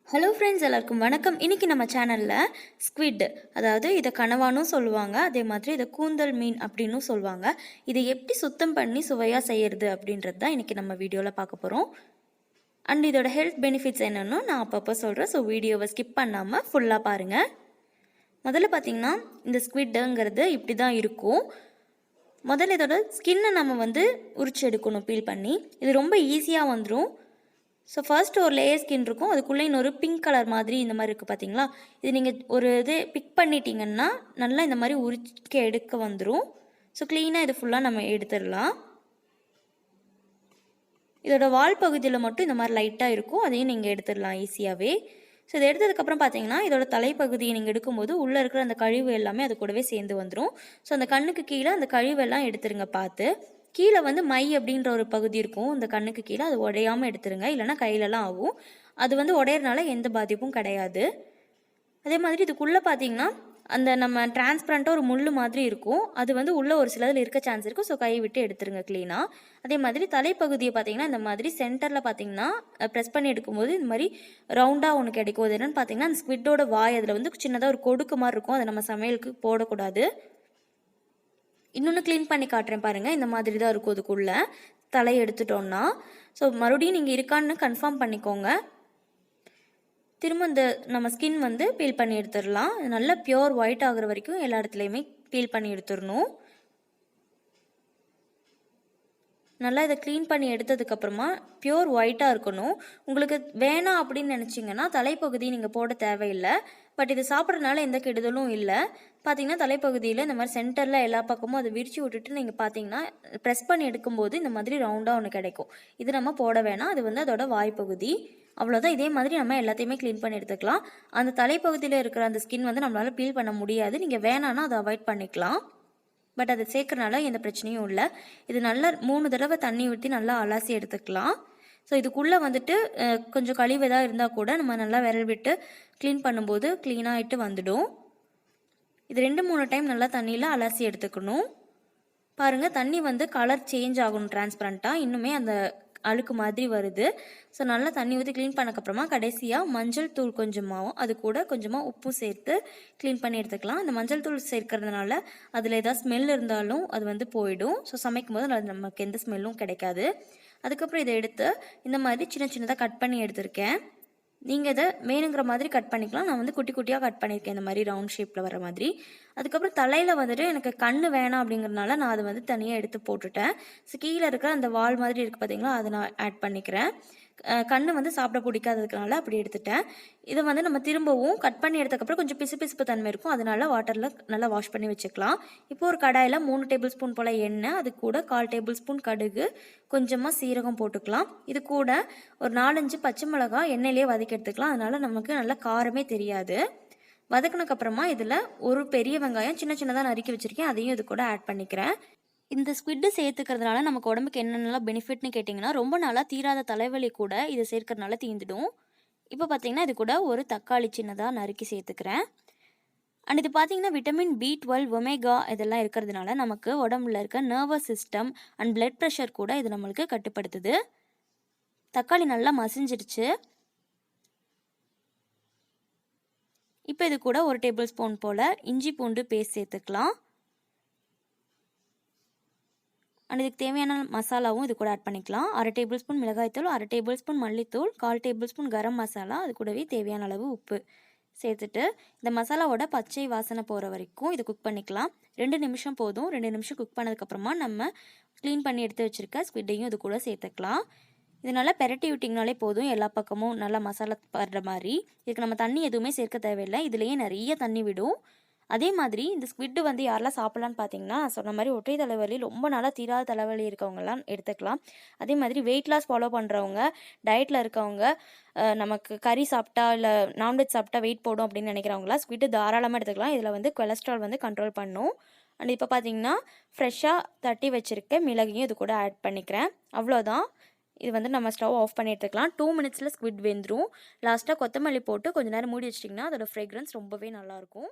Hello friends, எல்லாருக்கும் வணக்கம். இன்றைக்கி நம்ம சேனலில் ஸ்குவிட், அதாவது இதை கனவானும் சொல்லுவாங்க, அதே மாதிரி இதை கூந்தல் மீன் அப்படின்னும் சொல்லுவாங்க. இதை எப்படி சுத்தம் பண்ணி சுவையாக செய்கிறது அப்படின்றது தான் இன்றைக்கி நம்ம வீடியோவில் பார்க்க போகிறோம். அண்ட் இதோட ஹெல்த் பெனிஃபிட்ஸ் என்னென்னு நான் அப்பப்போ சொல்கிறேன். ஸோ வீடியோவை ஸ்கிப் பண்ணாமல் ஃபுல்லாக பாருங்கள். முதல்ல பார்த்திங்கன்னா இந்த ஸ்குவிட்டுங்கிறது இப்படி தான் இருக்கும். முதல்ல இதோட ஸ்கின்னை நம்ம உரிச்சு எடுக்கணும், பீல் பண்ணி. இது ரொம்ப ஈஸியாக வந்துடும். ஸோ ஃபர்ஸ்ட் ஒரு லேயர் ஸ்கின் இருக்கும், அதுக்குள்ளே இன்னொரு பிங்க் கலர் மாதிரி இந்த மாதிரி இருக்குது பார்த்தீங்களா. இது நீங்கள் ஒரு இது பிக் பண்ணிட்டீங்கன்னா நல்லா இந்த மாதிரி உரிக்க எடுக்க வந்துடும். ஸோ க்ளீனாக இது ஃபுல்லாக நம்ம எடுத்துடலாம். இதோட வால் பகுதியில் மட்டும் இந்த மாதிரி லைட்டாக இருக்கும், அதையும் நீங்கள் எடுத்துடலாம் ஈஸியாகவே. ஸோ இதை எடுத்ததுக்கப்புறம் பார்த்தீங்கன்னா இதோட தலைப்பகுதியை நீங்கள் எடுக்கும்போது உள்ளே இருக்கிற அந்த கழிவு எல்லாமே அது கூடவே சேர்ந்து வந்துடும். ஸோ அந்த கண்ணுக்கு கீழே அந்த கழிவெல்லாம் எடுத்துருங்க பார்த்து. கீழே மை அப்படின்ற ஒரு பகுதி இருக்கும் இந்த கண்ணுக்கு கீழே, அது உடையாமல் எடுத்துருங்க, இல்லைனா கையிலலாம் ஆகும். அது உடையறனால எந்த பாதிப்பும் கிடையாது. அதே மாதிரி இதுக்குள்ளே பார்த்தீங்கன்னா அந்த நம்ம டிரான்ஸ்பரண்ட்டாக ஒரு முள் மாதிரி இருக்கும், அது உள்ளே ஒரு சிலதில் இருக்க சான்ஸ் இருக்கும். ஸோ கையை விட்டு எடுத்துருங்க க்ளீனாக. அதே மாதிரி தலைப்பகுதியை பார்த்தீங்கன்னா இந்த மாதிரி சென்டரில் பார்த்தீங்கன்னா ப்ரெஸ் பண்ணி எடுக்கும்போது இந்த மாதிரி ரவுண்டாக ஒன்று கிடைக்கும். அது என்னென்னு பார்த்தீங்கன்னா அந்த ஸ்குவிட்டோட வாய் அதில் சின்னதாக ஒரு கொடுக்கு மாதிரி இருக்கும், அதை நம்ம சமையலுக்கு போடக்கூடாது. இன்னொன்று க்ளீன் பண்ணி காட்டுறேன் பாருங்கள். இந்த மாதிரி தான் இருக்கும் அதுக்குள்ளே தலை எடுத்துட்டோன்னா. ஸோ மறுபடியும் நீங்கள் இருக்கான்னு கன்ஃபார்ம் பண்ணிக்கோங்க. திரும்ப இந்த நம்ம ஸ்கின் பீல் பண்ணி எடுத்துடலாம். நல்லா பியோர் ஒயிட் ஆகுற வரைக்கும் எல்லா இடத்துலையுமே பீல் பண்ணி எடுத்துடணும். நல்லா இதை க்ளீன் பண்ணி எடுத்ததுக்கப்புறமா பியோர் ஒயிட்டாக இருக்கணும். உங்களுக்கு வேணாம் அப்படின்னு நினச்சிங்கன்னா தலைப்பகுதி நீங்கள் போட தேவையில்லை. பட் இது சாப்பிட்றதுனால எந்த கெடுதலும் இல்லை. பார்த்தீங்கன்னா தலைப்பகுதியில் இந்த மாதிரி சென்டரில் எல்லா பக்கமும் அதை விரித்து விட்டுட்டு நீங்கள் பார்த்தீங்கன்னா ப்ரெஸ் பண்ணி எடுக்கும்போது இந்த மாதிரி ரவுண்டாக ஒன்று கிடைக்கும். இது நம்ம போட வேணாம், அது அதோட வாய்ப்பகுதி. அவ்வளோதான். இதே மாதிரி நம்ம எல்லாத்தையுமே க்ளீன் பண்ணி எடுத்துக்கலாம். அந்த தலைப்பகுதியில் இருக்கிற அந்த ஸ்கின் நம்மளால் பீல் பண்ண முடியாது. நீங்கள் வேணான்னா அதை அவாய்ட் பண்ணிக்கலாம். பட் அதை சேர்க்கறனால எந்த பிரச்சனையும் இல்லை. இது நல்லா 3 தடவை தண்ணி ஊற்றி நல்லா அலசி எடுத்துக்கலாம். ஸோ இதுக்குள்ளே கொஞ்சம் கழிவு எதாவது இருந்தால் கூட நம்ம நல்லா விரல் விட்டு க்ளீன் பண்ணும்போது க்ளீனாகிட்டு வந்துடும். இது 2-3 டைம் நல்லா தண்ணியில் அலசி எடுத்துக்கணும். பாருங்கள், தண்ணி கலர் சேஞ்ச் ஆகணும் டிரான்ஸ்பரண்ட்டாக, இன்னுமே அந்த அழுக்கு மாதிரி வருது. ஸோ நல்லா தண்ணி ஊற்றி க்ளீன் பண்ணக்கப்புறமா கடைசியாக மஞ்சள் தூள் கொஞ்சமாகவும் அது கூட கொஞ்சமாக உப்பும் சேர்த்து க்ளீன் பண்ணி எடுத்துக்கலாம். அந்த மஞ்சள் தூள் சேர்க்கறதுனால அதில் ஏதாவது ஸ்மெல் இருந்தாலும் அது போயிடும். ஸோ சமைக்கும் போது அது நமக்கு எந்த ஸ்மெல்லும் கிடைக்காது. அதுக்கப்புறம் இதை எடுத்து இந்த மாதிரி சின்ன சின்னதாக கட் பண்ணி எடுத்திருக்கேன். நீங்கள் இதை வேணுங்கிற மாதிரி கட் பண்ணிக்கலாம். நான் குட்டி குட்டியாக கட் பண்ணியிருக்கேன், இந்த மாதிரி ரவுண்ட் ஷேப்பில் வர மாதிரி. அதுக்கப்புறம் தலையில் எனக்கு கண் வேணாம் அப்படிங்கிறதுனால நான் அதை தனியாக எடுத்து போட்டுட்டேன். ஸோ கீழே இருக்கிற அந்த வால் மாதிரி இருக்குது பார்த்தீங்களா, அதை நான் ஆட் பண்ணிக்கிறேன். கண் சாப்பிட பிடிக்காததுனால அப்படி எடுத்துட்டேன். இதை நம்ம திரும்பவும் கட் பண்ணி எடுத்ததுக்கப்புறம் கொஞ்சம் பிசுபிசுப்பு தன்மை இருக்கும், அதனால வாட்டரில் நல்லா வாஷ் பண்ணி வச்சுக்கலாம். இப்போ ஒரு கடாயில் 3 டேபிள் ஸ்பூன் போல் எண்ணெய், அது கூட 1/4 டேபிள் ஸ்பூன் கடுகு, கொஞ்சமாக சீரகம் போட்டுக்கலாம். இது கூட ஒரு 4-5 பச்சை மிளகாய் எண்ணெயிலே வதக்கி எடுத்துக்கலாம், அதனால நமக்கு நல்லா காரமே தெரியாது. வதக்கினதுக்கப்புறமா இதில் ஒரு பெரிய வெங்காயம் சின்ன சின்னதாக நறுக்கி வச்சுருக்கேன், அதையும் இது கூட ஆட் பண்ணிக்கிறேன். இந்த ஸ்குவிட்டு சேர்த்துக்கிறதுனால நமக்கு உடம்புக்கு என்னென்னலாம் பெனிஃபிட்னு கேட்டிங்கன்னா, ரொம்ப நாளாக தீராத தலைவலி கூட இதை சேர்க்கறதுனால தீர்ந்துடும். இப்போ பார்த்தீங்கன்னா இது கூட ஒரு தக்காளி சின்னதாக நறுக்கி சேர்த்துக்கிறேன். அண்ட் இது பார்த்தீங்கன்னா விட்டமின் B12, ஒமேகா இதெல்லாம் இருக்கிறதுனால நமக்கு உடம்புல இருக்க nervous system and blood pressure கூட இது நம்மளுக்கு கட்டுப்படுத்துது. தக்காளி நல்லா மசிஞ்சிருச்சு. இப்போ இது கூட 1 டேபிள் ஸ்பூன் போல் இஞ்சி பூண்டு பேஸ்ட் சேர்த்துக்கலாம். அண்ட் இதுக்கு தேவையான மசாலாவும் இது கூட ஆட் பண்ணிக்கலாம். 1/2 டேபிள் ஸ்பூன் மிளகாய்த்தூள், 1/2 டேபிள் ஸ்பூன் மல்லித்தூள், 1/4 டேபிள் ஸ்பூன் கரம் மசாலா, அது கூடவே தேவையான அளவு உப்பு சேர்த்துட்டு இந்த மசாலாவோட பச்சை வாசனை போகிற வரைக்கும் இது குக் பண்ணிக்கலாம். 2 நிமிஷம் போதும். 2 நிமிஷம் குக் பண்ணதுக்கப்புறமா நம்ம க்ளீன் பண்ணி எடுத்து வச்சுருக்க ஸ்குவிட்டையும் இது கூட சேர்த்துக்கலாம். இது நல்லா பெரட்டி விட்டிங்கனாலே போதும், எல்லா பக்கமும் நல்லா மசாலா படுற மாதிரி. இதுக்கு நம்ம தண்ணி எதுவுமே சேர்க்க தேவையில்லை, இதுலேயே நிறைய தண்ணி விடும். அதே மாதிரி இந்த ஸ்குவிட்டு யாரெல்லாம் சாப்பிட்லான்னு பார்த்தீங்கன்னா, சொன்ன மாதிரி ஒற்றை தலைவலி ரொம்ப நாளாக தீராத தலைவலி இருக்கவங்கலாம் எடுத்துக்கலாம். அதே மாதிரி வெயிட் லாஸ் ஃபாலோ பண்ணுறவங்க, டயட்டில் இருக்கவங்க, நமக்கு கறி சாப்பிட்டா இல்லை நான்வெஜ் சாப்பிட்டா வெயிட் போடும் அப்படின்னு நினைக்கிறவங்களாம் ஸ்குவிட்டு தாராளமாக எடுத்துக்கலாம். இதில் கொலஸ்ட்ரால் கண்ட்ரோல் பண்ணும். அண்ட் இப்போ பார்த்தீங்கன்னா ஃப்ரெஷ்ஷாக தட்டி வச்சுருக்க மிளகையும் இது கூட ஆட் பண்ணிக்கிறேன். அவ்வளோதான். இது நம்ம ஸ்டவ் ஆஃப் பண்ணி எடுத்துக்கலாம். 2 மினிட்ஸில் ஸ்குவிட் வெந்துடும். லாஸ்ட்டாக கொத்தமல்லி போட்டு கொஞ்சம் நேரம் மூடி வச்சிட்டிங்கன்னா அதோட ஃப்ரேக்ரன்ஸ் ரொம்பவே நல்லாயிருக்கும்.